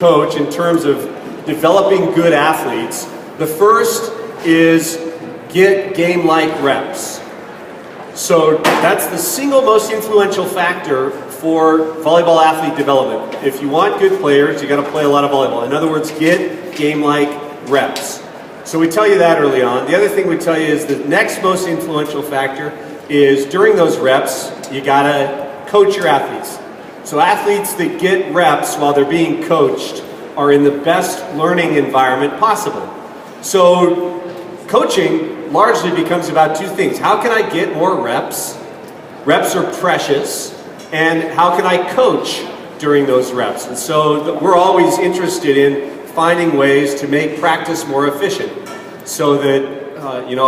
coach in terms of developing good athletes. The first is get game-like reps. So that's the single most influential factor for volleyball athlete development. If you want good players, you got to play a lot of volleyball. In other words, get game-like reps. So we tell you that early on. The other thing we tell you is the next most influential factor is during those reps, you got to coach your athletes. So athletes that get reps while they're being coached are in the best learning environment possible. So coaching largely becomes about two things. How can I get more reps? Reps are precious. And how can I coach during those reps? And so we're always interested in finding ways to make practice more efficient. So that,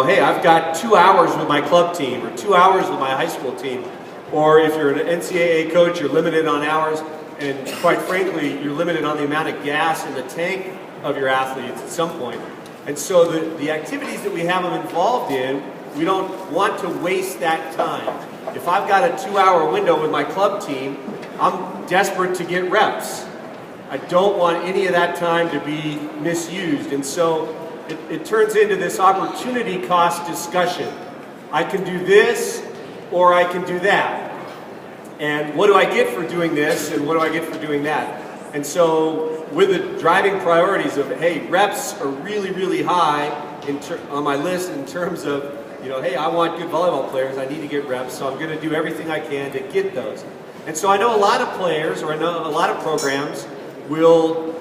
hey, I've got 2 hours with my club team or 2 hours with my high school team. Or if you're an NCAA coach, you're limited on hours, and quite frankly, you're limited on the amount of gas in the tank of your athletes at some point. And so the activities that we have them involved in, we don't want to waste that time. If I've got a 2-hour window with my club team, I'm desperate to get reps. I don't want any of that time to be misused. And so it turns into this opportunity cost discussion. I can do this, or I can do that. And what do I get for doing this, and what do I get for doing that? And so with the driving priorities of, hey, reps are really, really high on my list in terms of, hey, I want good volleyball players, I need to get reps, so I'm going to do everything I can to get those. And so I know a lot of players, or I know a lot of programs will,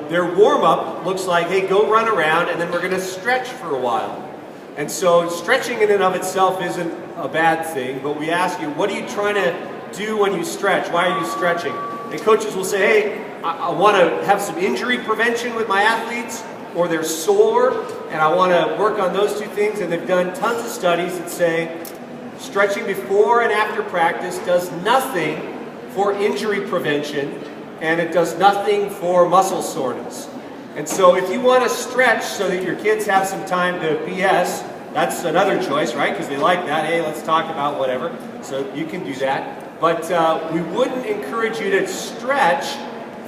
their warm-up looks like, hey, go run around, and then we're going to stretch for a while. And so stretching in and of itself isn't a bad thing, but we ask you, what are you trying to do when you stretch? Why are you stretching? And coaches will say, hey, I want to have some injury prevention with my athletes, or they're sore, and I want to work on those two things. And they've done tons of studies that say stretching before and after practice does nothing for injury prevention, and it does nothing for muscle soreness. And so if you want to stretch so that your kids have some time to BS, that's another choice, right? Because they like that. Hey, let's talk about whatever. So you can do that. But we wouldn't encourage you to stretch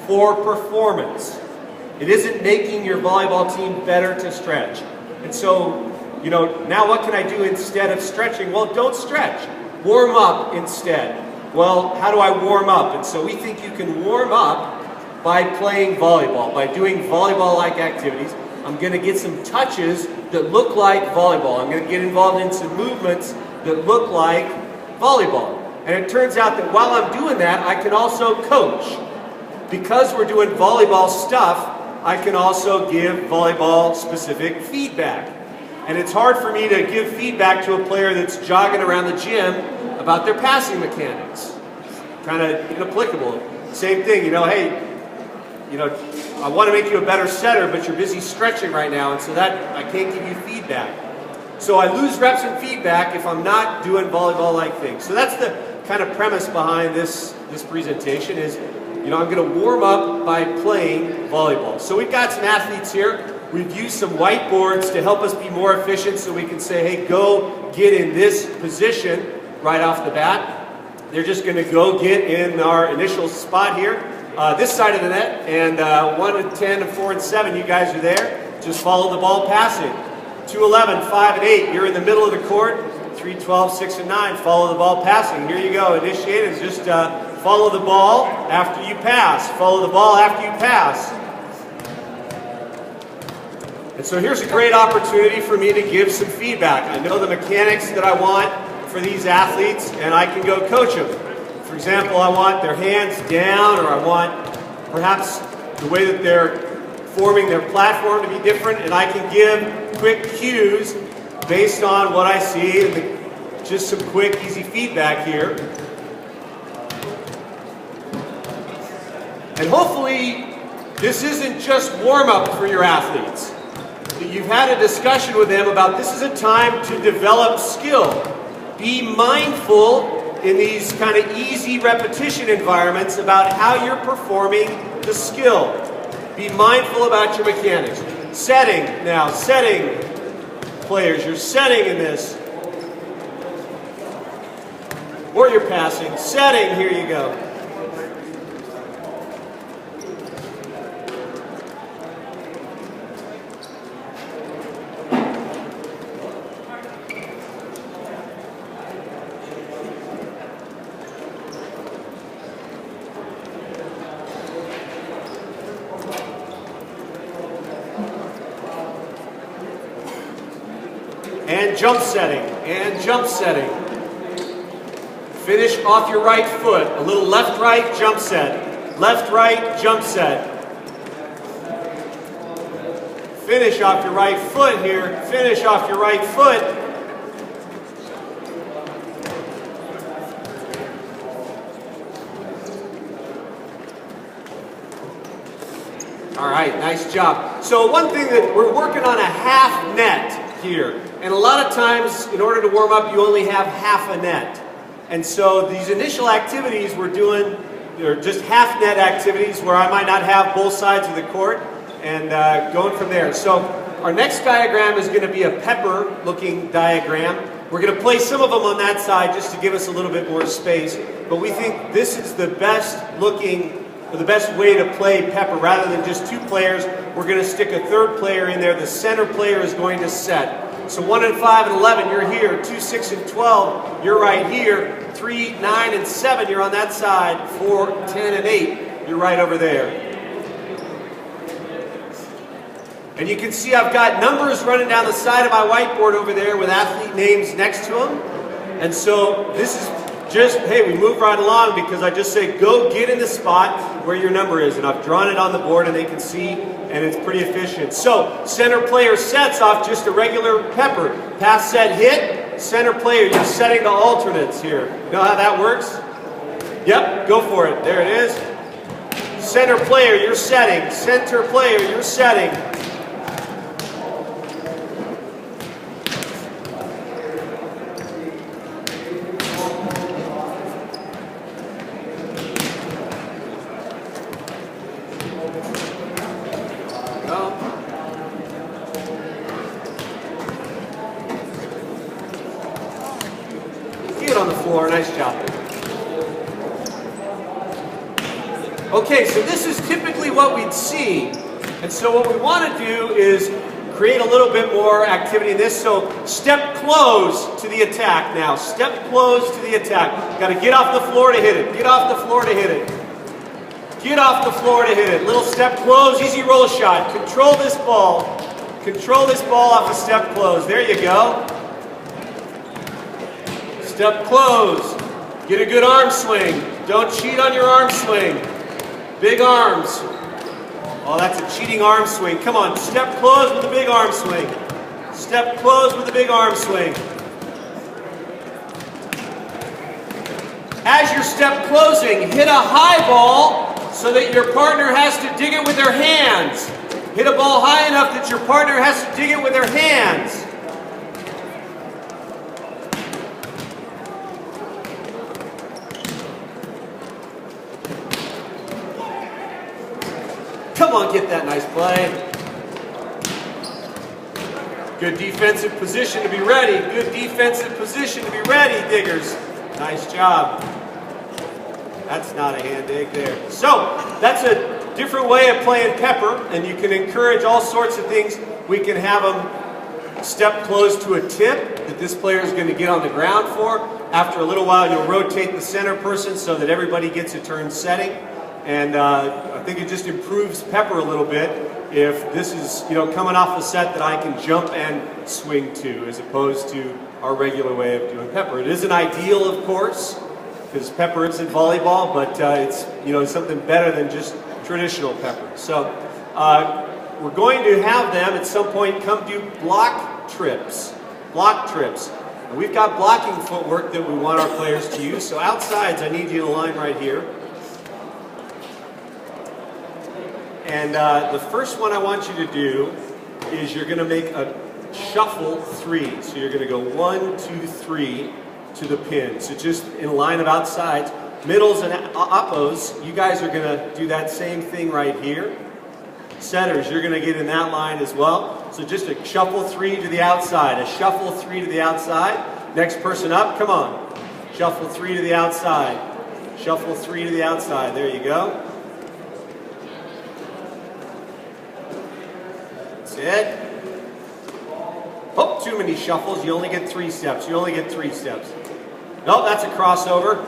for performance. It isn't making your volleyball team better to stretch. And so, now what can I do instead of stretching? Well, don't stretch. Warm up instead. Well, how do I warm up? And so we think you can warm up by playing volleyball, by doing volleyball-like activities. I'm going to get some touches that look like volleyball. I'm going to get involved in some movements that look like volleyball. And it turns out that while I'm doing that, I can also coach. Because we're doing volleyball stuff, I can also give volleyball-specific feedback. And it's hard for me to give feedback to a player that's jogging around the gym about their passing mechanics. Kind of inapplicable. Same thing, hey, I want to make you a better setter, but you're busy stretching right now, and so that I can't give you feedback. So I lose reps and feedback if I'm not doing volleyball-like things. So that's the kind of premise behind this presentation is, I'm going to warm up by playing volleyball. So we've got some athletes here. We've used some whiteboards to help us be more efficient so we can say, hey, go get in this position right off the bat. They're just going to go get in our initial spot here. This side of the net, and 1 and 10 and 4 and 7, you guys are there. Just follow the ball passing. 2, 11, 5 and 8, you're in the middle of the court. 3, 12, 6 and 9, follow the ball passing. Here you go. Initiate is just follow the ball after you pass. Follow the ball after you pass. And so here's a great opportunity for me to give some feedback. I know the mechanics that I want for these athletes, and I can go coach them. For example, I want their hands down, or I want perhaps the way that they're forming their platform to be different, and I can give quick cues based on what I see, and just some quick, easy feedback here. And hopefully, this isn't just warm-up for your athletes. That you've had a discussion with them about this is a time to develop skill. Be mindful in these kind of easy repetition environments about how you're performing the skill. Be mindful about your mechanics. Setting now, setting players, you're setting in this. Or you're passing, setting, here you go. and jump setting, and jump setting. Finish off your right foot. A little left-right jump set. Left-right jump set. Finish off your right foot here. Finish off your right foot. All right, nice job. So one thing that we're working on a half net here. And a lot of times, in order to warm up, you only have half a net. And so these initial activities we're doing, they're just half net activities where I might not have both sides of the court, and going from there. So our next diagram is going to be a pepper looking diagram. We're going to place some of them on that side just to give us a little bit more space. But we think this is the best looking, or the best way to play pepper. Rather than just two players, we're going to stick a third player in there. The center player is going to set. So 1 and 5 and 11, you're here. 2, 6 and 12, you're right here. 3, 9 and 7, you're on that side. 4, 10 and 8, you're right over there. And you can see I've got numbers running down the side of my whiteboard over there with athlete names next to them. And so this is just, hey, we move right along because I just say, go get in the spot where your number is. And I've drawn it on the board and they can see, and it's pretty efficient. So center player sets off just a regular pepper. Pass, set, hit. Center player, you're setting the alternates here. You know how that works? Yep, go for it. There it is. Center player, you're setting. Center player, you're setting. On the floor, nice job. Okay, so this is typically what we'd see. And so what we want to do is create a little bit more activity in this. So step close to the attack now. Step close to the attack. Got to get off the floor to hit it. Get off the floor to hit it. Get off the floor to hit it. Little step close, easy roll shot. Control this ball. Control this ball off the step close. There you go. Step close. Get a good arm swing. Don't cheat on your arm swing. Big arms. Oh, that's a cheating arm swing. Come on, step close with a big arm swing. Step close with a big arm swing. As you're step closing, hit a high ball so that your partner has to dig it with their hands. Hit a ball high enough that your partner has to dig it with their hands. Come on, get that nice play. Good defensive position to be ready. Good defensive position to be ready, diggers. Nice job. That's not a hand dig there. So, that's a different way of playing pepper, and you can encourage all sorts of things. We can have them step close to a tip that this player is going to get on the ground for. After a little while, you'll rotate the center person so that everybody gets a turn setting. And I think it just improves pepper a little bit if this is, coming off a set that I can jump and swing to, as opposed to our regular way of doing pepper. It isn't ideal, of course, because pepper isn't volleyball, but it's something better than just traditional pepper. So we're going to have them at some point come do block trips. Block trips. And we've got blocking footwork that we want our players to use. So outsides, I need you to line right here. And the first one I want you to do is you're going to make a shuffle 3. So you're going to go 1, 2, 3 to the pin. So just in line of outsides. Middles and oppos, you guys are going to do that same thing right here. Setters, you're going to get in that line as well. So just a shuffle 3 to the outside. A shuffle 3 to the outside. Next person up, come on. Shuffle 3 to the outside. Shuffle 3 to the outside. There you go. It. Oh, too many shuffles. You only get 3 steps. You only get 3 steps. Nope, that's a crossover.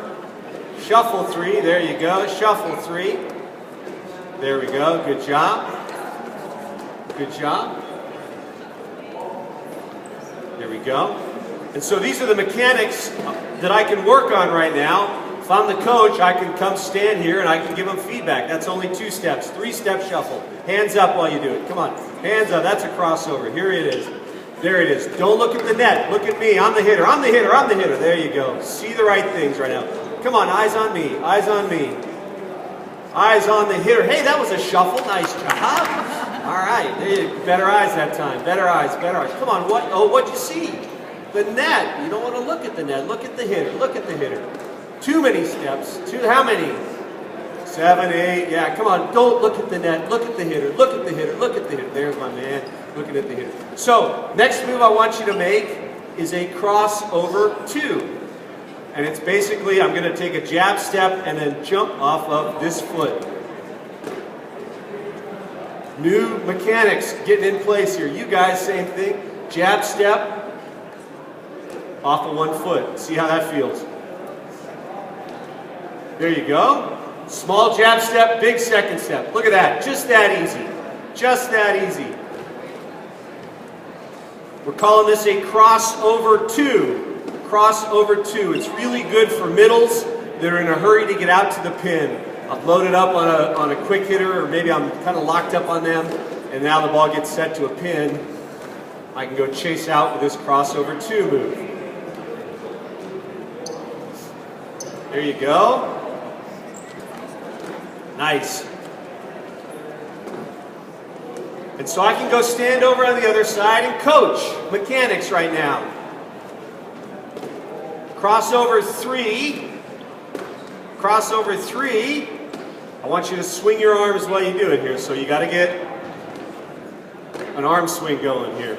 Shuffle 3. There you go. Shuffle 3. There we go. Good job. Good job. There we go. And so these are the mechanics that I can work on right now. If I'm the coach, I can come stand here and I can give them feedback. That's only 2 steps, 3-step shuffle. Hands up while you do it. Come on, hands up. That's a crossover. Here it is. There it is. Don't look at the net. Look at me. I'm the hitter. I'm the hitter. I'm the hitter. There you go. See the right things right now. Come on, eyes on me. Eyes on me. Eyes on the hitter. Hey, that was a shuffle. Nice job. All right. There you go. Better eyes that time. Better eyes. Better eyes. Come on. What? Oh, what'd you see? The net. You don't want to look at the net. Look at the hitter. Look at the hitter. Too many steps. How many? 7, 8. Yeah, come on. Don't look at the net. Look at the hitter. Look at the hitter. Look at the hitter. There's my man. Looking at the hitter. So, next move I want you to make is a crossover 2. And it's basically, I'm going to take a jab step and then jump off of this foot. New mechanics getting in place here. You guys, same thing. Jab step off of 1 foot. See how that feels. There you go. Small jab step, big second step. Look at that. Just that easy. Just that easy. We're calling this a crossover 2. Crossover 2. It's really good for middles that are in a hurry to get out to the pin. I've loaded up on a quick hitter, or maybe I'm kind of locked up on them, and now the ball gets set to a pin. I can go chase out with this crossover 2 move. There you go. Nice. And so I can go stand over on the other side and coach mechanics right now. Crossover 3. Crossover 3. I want you to swing your arms while you do it here. So you got to get an arm swing going here.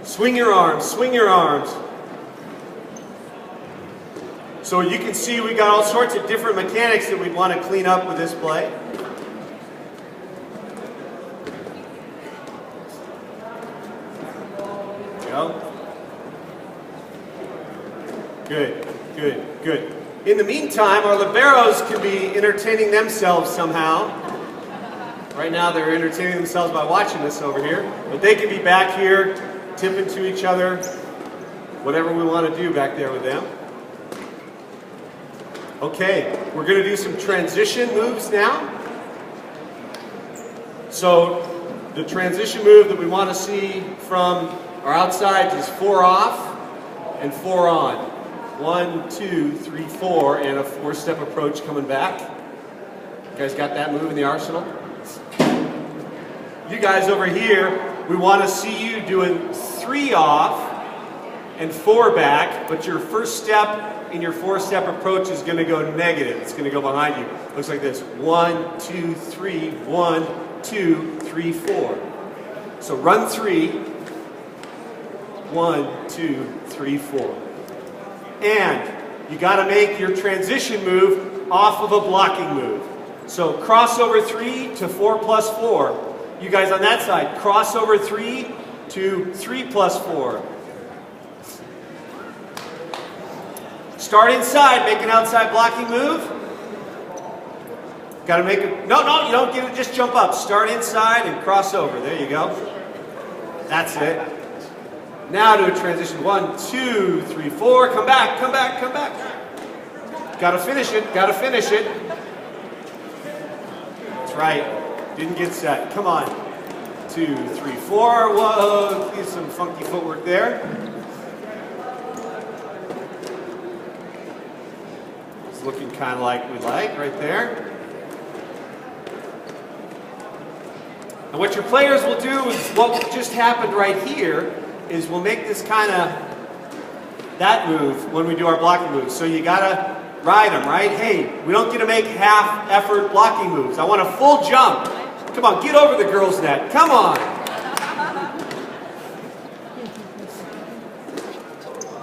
Swing your arms, swing your arms. So you can see we got all sorts of different mechanics that we want to clean up with this play. Go. Good, good, good. In the meantime, our liberos can be entertaining themselves somehow. Right now they're entertaining themselves by watching this over here. But they can be back here, tipping to each other, whatever we want to do back there with them. Okay, we're going to do some transition moves now. So the transition move that we want to see from our outsides is 4 off and 4 on. 1, 2, 3, 4, and a 4-step approach coming back. You guys got that move in the arsenal? You guys over here, we want to see you doing 3 off and 4 back, but your first step in your 4-step approach is going to go negative. It's going to go behind you. Looks like this. 1, 2, 3, 1, 2, 3, 4. So run 3. 1, 2, 3, 4. And you got to make your transition move off of a blocking move. So crossover 3 to 4 plus 4. You guys on that side, crossover 3 to 3 plus 4. Start inside, make an outside blocking move. Got to make it, no, you don't get it, just jump up. Start inside and cross over. There you go. That's it. Now do a transition. 1, 2, 3, 4. Come back, come back, come back. Got to finish it, got to finish it. That's right. Didn't get set. Come on. 2, 3, 4. Whoa, get some funky footwork there. It's looking kind of like we like right there. And what your players will do is what just happened right here is we'll make this kind of that move when we do our blocking moves. So you gotta ride them, right? Hey, we don't get to make half effort blocking moves. I want a full jump. Come on, get over the girls' net. Come on.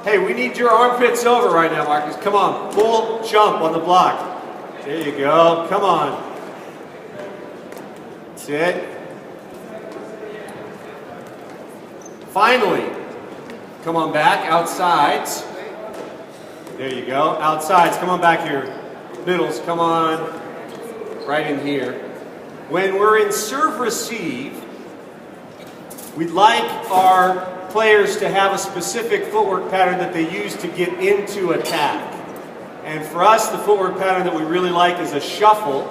Hey, we need your armpits over right now, Marcus. Come on, full jump on the block. There you go. Come on. That's it. Finally, come on back, outsides. There you go, outsides, come on back here. Middles, come on, right in here. When we're in serve receive, we'd like our players to have a specific footwork pattern that they use to get into attack. And for us, the footwork pattern that we really like is a shuffle.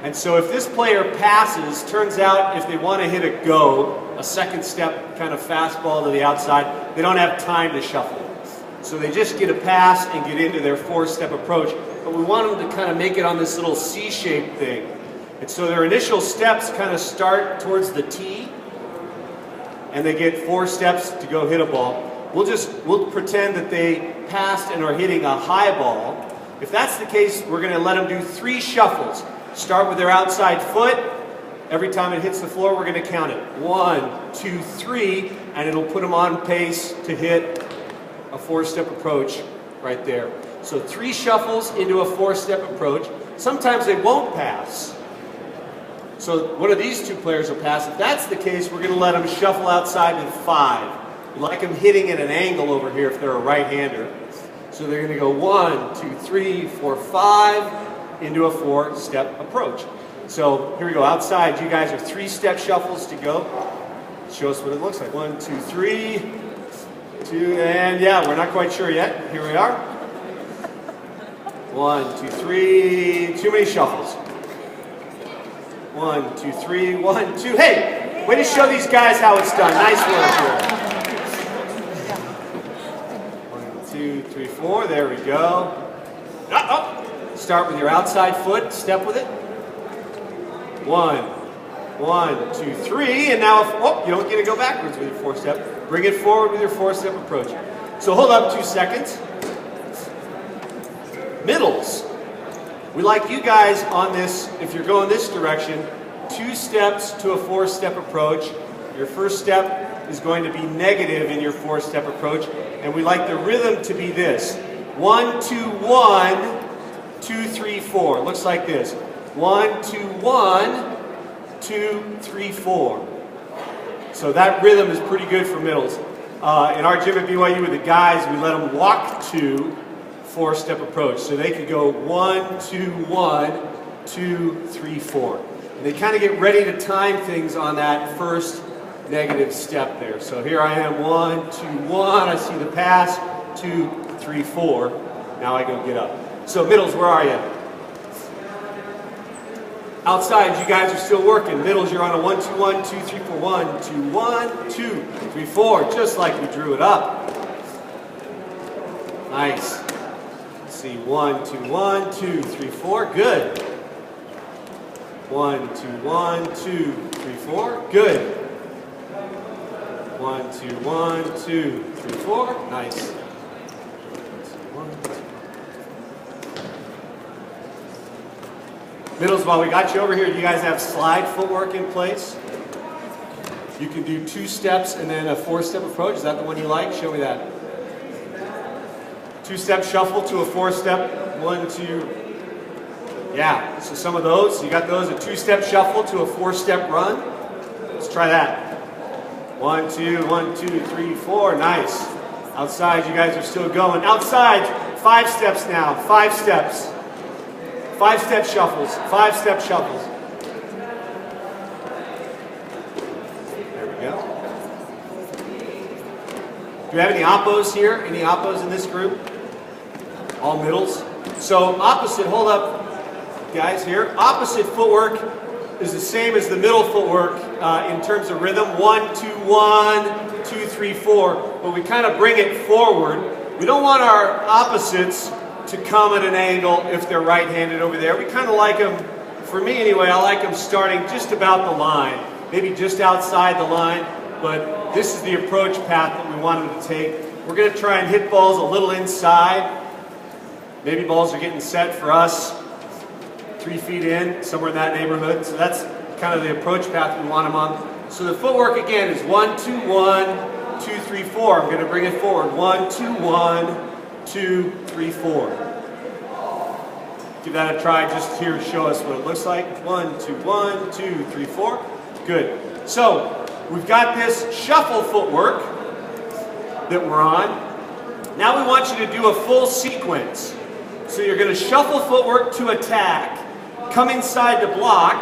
And so if this player passes, turns out if they want to hit a go, a second step kind of fastball to the outside, they don't have time to shuffle. So they just get a pass and get into their four-step approach. But we want them to kind of make it on this little C-shaped thing. And so their initial steps kind of start towards the tee, and they get 4 steps to go hit a ball. We'll pretend that they passed and are hitting a high ball. If that's the case, we're going to let them do 3 shuffles. Start with their outside foot. Every time it hits the floor, we're going to count it. 1, 2, 3, and it'll put them on pace to hit a 4-step approach right there. So 3 shuffles into a 4-step approach. Sometimes they won't pass. So one of these 2 players will pass. If that's the case, we're going to let them shuffle outside in 5. We like them hitting at an angle over here if they're a right-hander. So they're going to go 1, 2, 3, 4, 5 into a 4-step approach. So here we go. Outside, you guys are 3-step shuffles to go. Show us what it looks like. 1, 2, 3, 2, and yeah, we're not quite sure yet. Here we are. 1, 2, 3. Too many shuffles. 1, 2, 3. 1, 2. Hey, way to show these guys how it's done. Nice work here. 1, 2, 3, 4. There we go. Start with your outside foot. Step with it. 1, 1, 2, 3. And now, you don't get to go backwards with your 4-step. Bring it forward with your 4-step approach. So hold up 2 seconds. Middles. We like you guys on this, if you're going this direction, 2 steps to a 4-step approach. Your first step is going to be negative in your 4-step approach, and we like the rhythm to be this. 1, 2, 1, 2, 3, 4. It looks like this. 1, 2, 1, 2, 3, 4. So that rhythm is pretty good for middles. In our gym at BYU with the guys, we let them walk to 4-step approach. So they could go 1, 2, 1, 2, 3, 4. And they kind of get ready to time things on that first negative step there. So here I am, 1, 2, 1. I see the pass, 2, 3, 4. Now I go get up. So middles, where are you? Outside, you guys are still working. Middles, you're on a 1, 2, 1, 2, 3, 4. 1, 2, 1, 2, 3, 4. Just like we drew it up. Nice. Let's see, 1, 2, 1, 2, 3, 4. Good. 1, 2, 1, 2, 3, 4. Good. 1, 2, 1, 2, 3, 4. Nice. 1, 2, 1. Middles, while we got you over here, do you guys have slide footwork in place? You can do 2 steps and then a 4-step approach. Is that the one you like? Show me that. 2-step shuffle to a 4-step. 1, 2. Yeah, so some of those. You got those, a 2-step shuffle to a 4-step run. Let's try that. 1, 2, 1, 2, 3, 4. Nice. Outside, you guys are still going. Outside, 5 steps now. 5 steps. 5-step shuffles. 5-step shuffles. There we go. Do we have any oppos here? Any oppos in this group? All middles. So opposite, hold up, guys, here. Opposite footwork is the same as the middle footwork in terms of rhythm. 1, 2, 1, 2, 3, 4. But we kind of bring it forward. We don't want our opposites to come at an angle if they're right-handed over there. We kind of like them, for me anyway, I like them starting just about the line. Maybe just outside the line, but this is the approach path that we want them to take. We're going to try and hit balls a little inside. Maybe balls are getting set for us 3 feet in, somewhere in that neighborhood. So that's kind of the approach path we want them on. So the footwork again is 1, 2, 1, 2, 3, 4. I'm going to bring it forward. 1, 2, 1, 2, 3, 4. Give that a try just here to show us what it looks like. 1, 2, 1, 2, 3, 4. Good. So we've got this shuffle footwork that we're on. Now we want you to do a full sequence. So you're going to shuffle footwork to attack, come inside to block,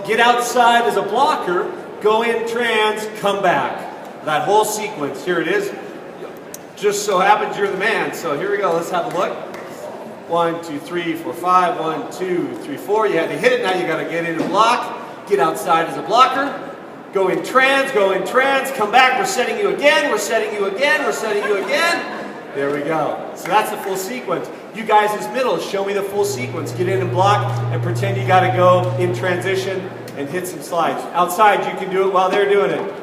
get outside as a blocker, go in trans, come back. That whole sequence, here it is. Just so happens you're the man. So here we go, let's have a look. 1, 2, 3, 4, 5, 1, 2, 3, 4. You had to hit it, now you gotta get in and block, get outside as a blocker, go in trans, come back, we're setting you again, we're setting you again, we're setting you again. There we go. So that's the full sequence. You guys as middle, show me the full sequence. Get in and block and pretend you gotta go in transition and hit some slides. Outside, you can do it while they're doing it.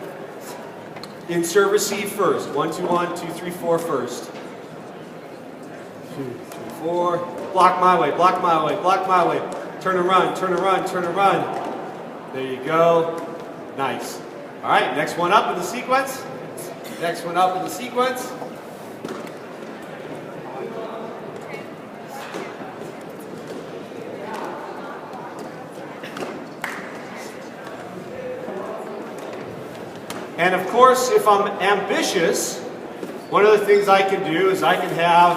In serve receive first. 1, 2, 1, 2, 3, 4 first. 2, 3, 4. Block my way, block my way, block my way. Turn and run, turn and run, turn and run. There you go. Nice. All right, next one up in the sequence. Next one up in the sequence. And of course, if I'm ambitious, one of the things I can do is I can have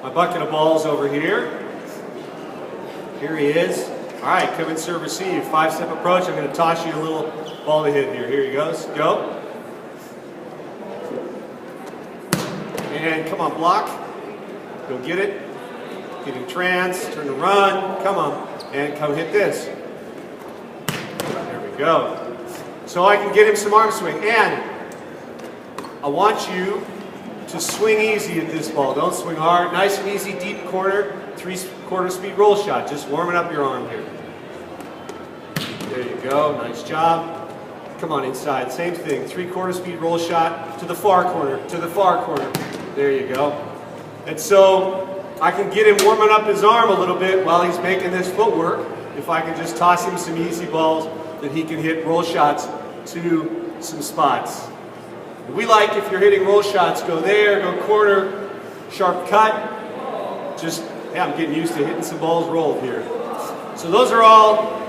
my bucket of balls over here. Here he is. All right, come in, serve, receive. 5-step approach. I'm going to toss you a little ball to hit here. Here he goes. Go. And come on, block. Go get it. Get in trans. Turn to run. Come on. And come hit this. There we go. So I can get him some arm swing. And I want you to swing easy at this ball. Don't swing hard. Nice and easy, deep corner, 3/4 speed roll shot. Just warming up your arm here. There you go. Nice job. Come on inside. Same thing. 3/4 speed roll shot to the far corner, to the far corner. There you go. And so I can get him warming up his arm a little bit while he's making this footwork. If I can just toss him some easy balls that he can hit roll shots to some spots. We like, if you're hitting roll shots, go there, go corner, sharp cut. Just, yeah, I'm getting used to hitting some balls rolled here. So those are all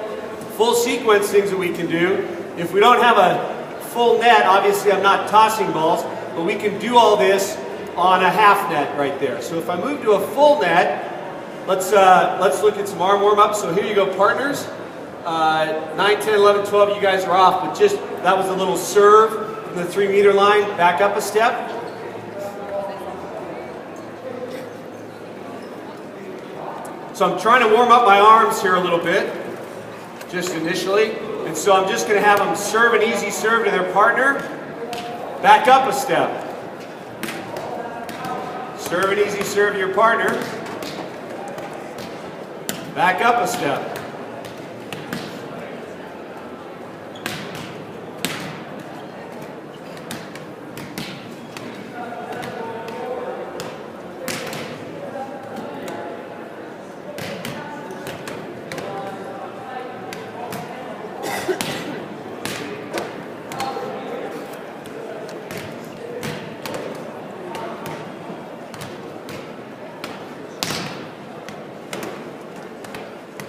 full sequence things that we can do. If we don't have a full net, obviously I'm not tossing balls, but we can do all this on a half net right there. So if I move to a full net, let's look at some arm warm-up. So here you go, partners. 9, 10, 11, 12, you guys are off, but just, that was a little serve. The 3-meter line, back up a step. So I'm trying to warm up my arms here a little bit, just initially. And so I'm just going to have them serve an easy serve to their partner. Back up a step. Serve an easy serve to your partner. Back up a step.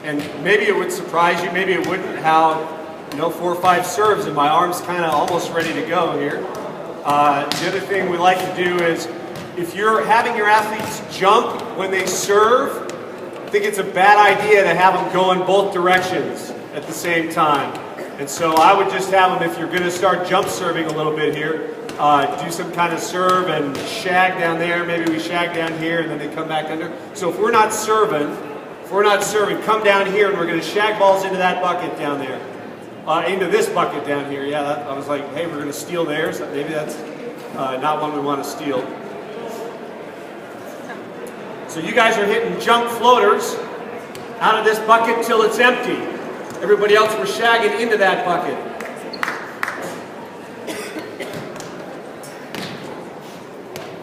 And maybe it would surprise you, maybe it wouldn't, how, 4 or 5 serves and my arm's kind of almost ready to go here. The other thing we like to do is, if you're having your athletes jump when they serve, I think it's a bad idea to have them go in both directions at the same time. And so I would just have them, if you're going to start jump serving a little bit here, do some kind of serve and shag down there, maybe we shag down here and then they come back under. So if we're not serving, come down here and we're going to shag balls into that bucket down there. Into this bucket down here. Yeah, I was like, hey, we're going to steal theirs. Maybe that's not one we want to steal. So you guys are hitting jump floaters out of this bucket till it's empty. Everybody else, we're shagging into that bucket.